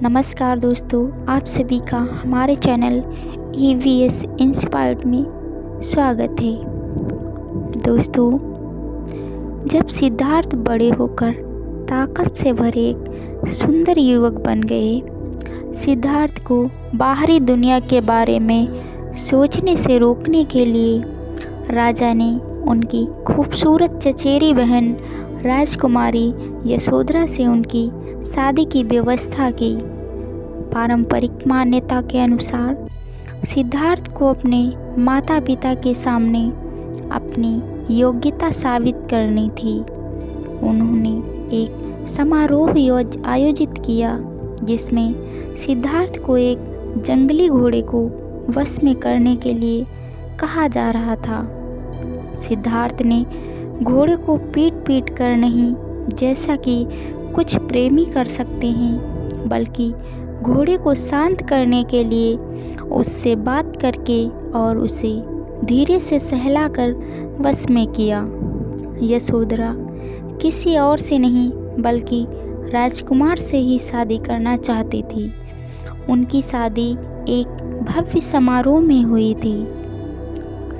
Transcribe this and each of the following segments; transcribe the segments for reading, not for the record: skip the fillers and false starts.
नमस्कार दोस्तों, आप सभी का हमारे चैनल EVS इंस्पायर्ड में स्वागत है। दोस्तों, जब सिद्धार्थ बड़े होकर ताकत से भरे एक सुंदर युवक बन गए, सिद्धार्थ को बाहरी दुनिया के बारे में सोचने से रोकने के लिए राजा ने उनकी खूबसूरत चचेरी बहन राजकुमारी यशोधरा से उनकी शादी की व्यवस्था की। पारंपरिक मान्यता के अनुसार सिद्धार्थ को अपने माता पिता के सामने अपनी योग्यता साबित करनी थी। उन्होंने एक समारोह आयोजित किया जिसमें सिद्धार्थ को एक जंगली घोड़े को वश में करने के लिए कहा जा रहा था। सिद्धार्थ ने घोड़े को पीट कर नहीं, जैसा कि कुछ प्रेमी कर सकते हैं, बल्कि घोड़े को शांत करने के लिए उससे बात करके और उसे धीरे से सहलाकर वश में किया। यशोधरा किसी और से नहीं बल्कि राजकुमार से ही शादी करना चाहती थी। उनकी शादी एक भव्य समारोह में हुई थी।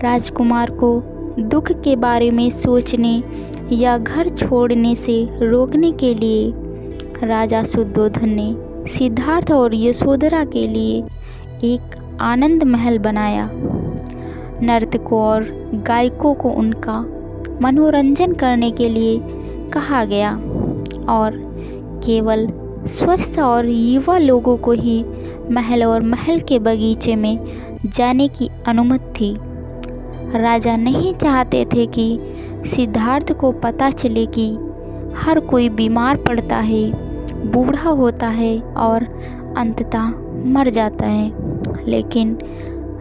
राजकुमार को दुख के बारे में सोचने या घर छोड़ने से रोकने के लिए राजा शुद्धोधन ने सिद्धार्थ और यशोधरा के लिए एक आनंद महल बनाया। नर्तकों और गायकों को उनका मनोरंजन करने के लिए कहा गया और केवल स्वस्थ और युवा लोगों को ही महल और महल के बगीचे में जाने की अनुमति थी। राजा नहीं चाहते थे कि सिद्धार्थ को पता चले कि हर कोई बीमार पड़ता है, बूढ़ा होता है और अंततः मर जाता है। लेकिन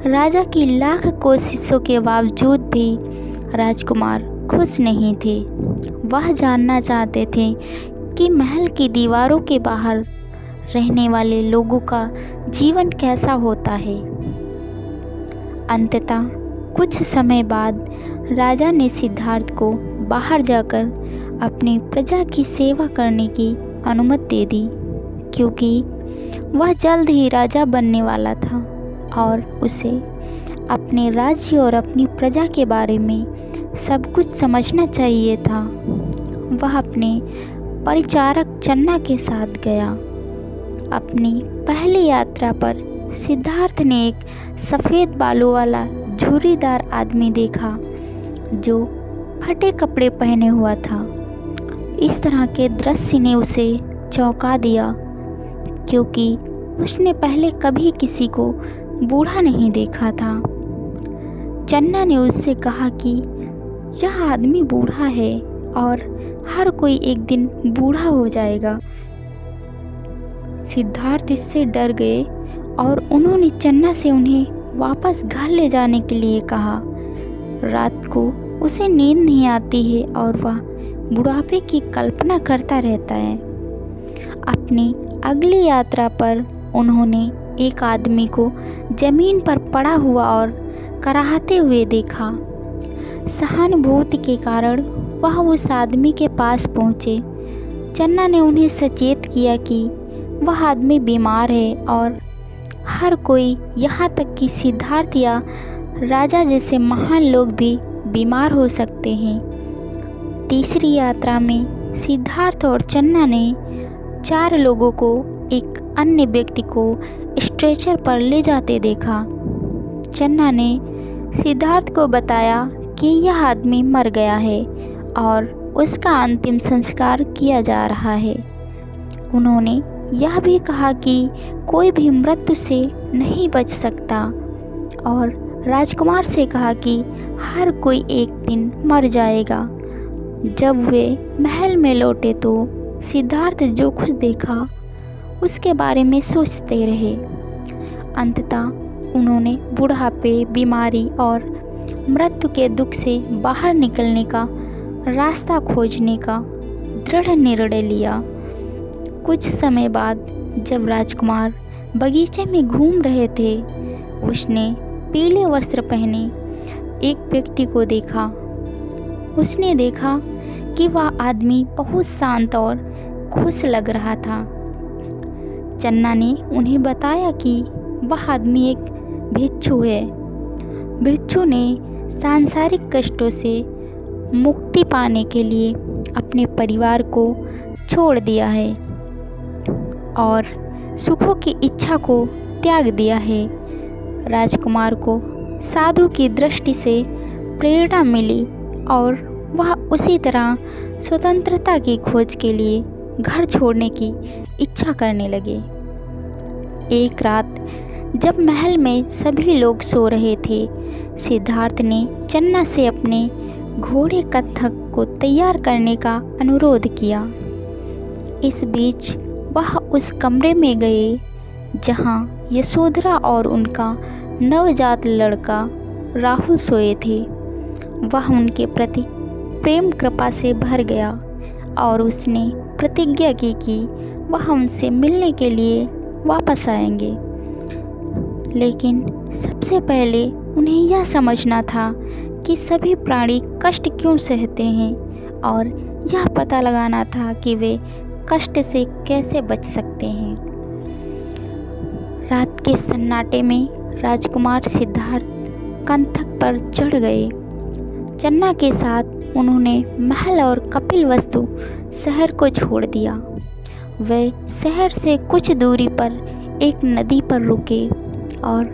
राजा की लाख कोशिशों के बावजूद भी राजकुमार खुश नहीं थे। वह जानना चाहते थे कि महल की दीवारों के बाहर रहने वाले लोगों का जीवन कैसा होता है। अंततः कुछ समय बाद राजा ने सिद्धार्थ को बाहर जाकर अपनी प्रजा की सेवा करने की अनुमति दे दी, क्योंकि वह जल्द ही राजा बनने वाला था और उसे अपने राज्य और अपनी प्रजा के बारे में सब कुछ समझना चाहिए था। वह अपने परिचारक चन्ना के साथ गया। अपनी पहली यात्रा पर सिद्धार्थ ने एक सफ़ेद बालों वाला झुर्रीदार आदमी देखा जो फटे कपड़े पहने हुआ था। इस तरह के दृश्य ने उसे चौंका दिया, क्योंकि उसने पहले कभी किसी को बूढ़ा नहीं देखा था। चन्ना ने उससे कहा कि यह आदमी बूढ़ा है और हर कोई एक दिन बूढ़ा हो जाएगा। सिद्धार्थ इससे डर गए और उन्होंने चन्ना से उन्हें वापस घर ले जाने के लिए कहा। रात को उसे नींद नहीं आती है और वह बुढ़ापे की कल्पना करता रहता है। अपनी अगली यात्रा पर उन्होंने एक आदमी को जमीन पर पड़ा हुआ और कराहते हुए देखा। सहानुभूति के कारण वह उस आदमी के पास पहुँचे। चन्ना ने उन्हें सचेत किया कि वह आदमी बीमार है और हर कोई, यहाँ तक कि सिद्धार्थ या राजा जैसे महान लोग भी बीमार हो सकते हैं। तीसरी यात्रा में सिद्धार्थ और चन्ना ने 4 लोगों को एक अन्य व्यक्ति को स्ट्रेचर पर ले जाते देखा। चन्ना ने सिद्धार्थ को बताया कि यह आदमी मर गया है और उसका अंतिम संस्कार किया जा रहा है। उन्होंने यह भी कहा कि कोई भी मृत्यु से नहीं बच सकता और राजकुमार से कहा कि हर कोई एक दिन मर जाएगा। जब वे महल में लौटे तो सिद्धार्थ जो कुछ देखा उसके बारे में सोचते रहे। अंततः उन्होंने बुढ़ापे, बीमारी और मृत्यु के दुख से बाहर निकलने का रास्ता खोजने का दृढ़ निर्णय लिया। कुछ समय बाद जब राजकुमार बगीचे में घूम रहे थे, उसने पीले वस्त्र पहने एक व्यक्ति को देखा। उसने देखा कि वह आदमी बहुत शांत और खुश लग रहा था। चन्ना ने उन्हें बताया कि वह आदमी एक भिक्षु है। भिक्षु ने सांसारिक कष्टों से मुक्ति पाने के लिए अपने परिवार को छोड़ दिया है और सुखों की इच्छा को त्याग दिया है। राजकुमार को साधु की दृष्टि से प्रेरणा मिली और वह उसी तरह स्वतंत्रता की खोज के लिए घर छोड़ने की इच्छा करने लगे। एक रात जब महल में सभी लोग सो रहे थे, सिद्धार्थ ने चन्ना से अपने घोड़े कंथक को तैयार करने का अनुरोध किया। इस बीच वह उस कमरे में गए जहां यशोधरा और उनका नवजात लड़का राहुल सोए थे। वह उनके प्रति प्रेम कृपा से भर गया और उसने प्रतिज्ञा की कि वह उनसे मिलने के लिए वापस आएंगे। लेकिन सबसे पहले उन्हें यह समझना था कि सभी प्राणी कष्ट क्यों सहते हैं और यह पता लगाना था कि वे कष्ट से कैसे बच सकते हैं। रात के सन्नाटे में राजकुमार सिद्धार्थ कंथक पर चढ़ गए। चन्ना के साथ उन्होंने महल और कपिलवस्तु शहर को छोड़ दिया। वे शहर से कुछ दूरी पर एक नदी पर रुके और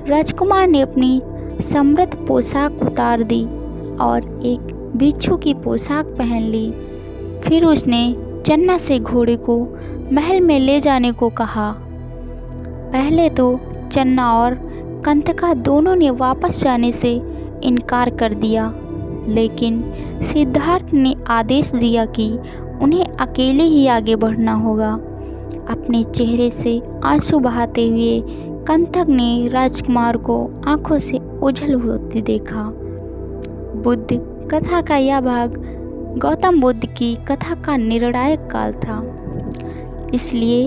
राजकुमार ने अपनी समृद्ध पोशाक उतार दी और एक भिक्षु की पोशाक पहन ली। फिर उसने चन्ना से घोड़े को महल में ले जाने को कहा। पहले तो चन्ना और कंथका दोनों ने वापस जाने से इनकार कर दिया, लेकिन सिद्धार्थ ने आदेश दिया कि उन्हें अकेले ही आगे बढ़ना होगा। अपने चेहरे से आंसू बहाते हुए कंथक ने राजकुमार को आंखों से ओझल होते देखा। बुद्ध कथा का यह भाग गौतम बुद्ध की कथा का निर्णायक काल था। इसलिए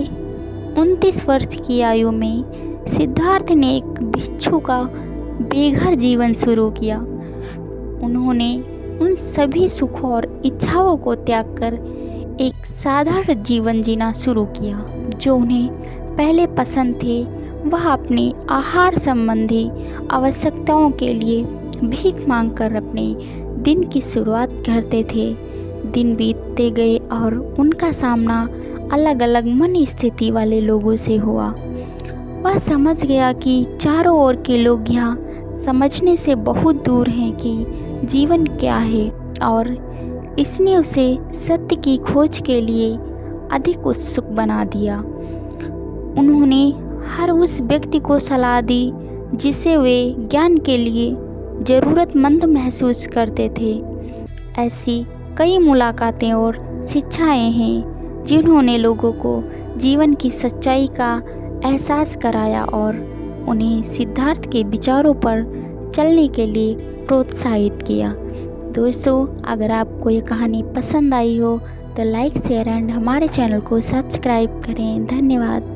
29 वर्ष की आयु में सिद्धार्थ ने एक भिक्षु का बेघर जीवन शुरू किया। उन्होंने उन सभी सुखों और इच्छाओं को त्याग कर एक साधारण जीवन जीना शुरू किया जो उन्हें पहले पसंद थे। वह अपने आहार संबंधी आवश्यकताओं के लिए भीख मांगकर अपने दिन की शुरुआत करते थे। दिन बीतते गए और उनका सामना अलग अलग मन स्थिति वाले लोगों से हुआ। वह समझ गया कि चारों ओर के लोग यह समझने से बहुत दूर हैं कि जीवन क्या है और इसने उसे सत्य की खोज के लिए अधिक उत्सुक बना दिया। उन्होंने हर उस व्यक्ति को सलाह दी जिसे वे ज्ञान के लिए ज़रूरतमंद महसूस करते थे। ऐसी कई मुलाकातें और शिक्षाएं हैं जिन्होंने लोगों को जीवन की सच्चाई का एहसास कराया और उन्हें सिद्धार्थ के विचारों पर चलने के लिए प्रोत्साहित किया। दोस्तों, अगर आपको ये कहानी पसंद आई हो तो लाइक शेयर एंड हमारे चैनल को सब्सक्राइब करें। धन्यवाद।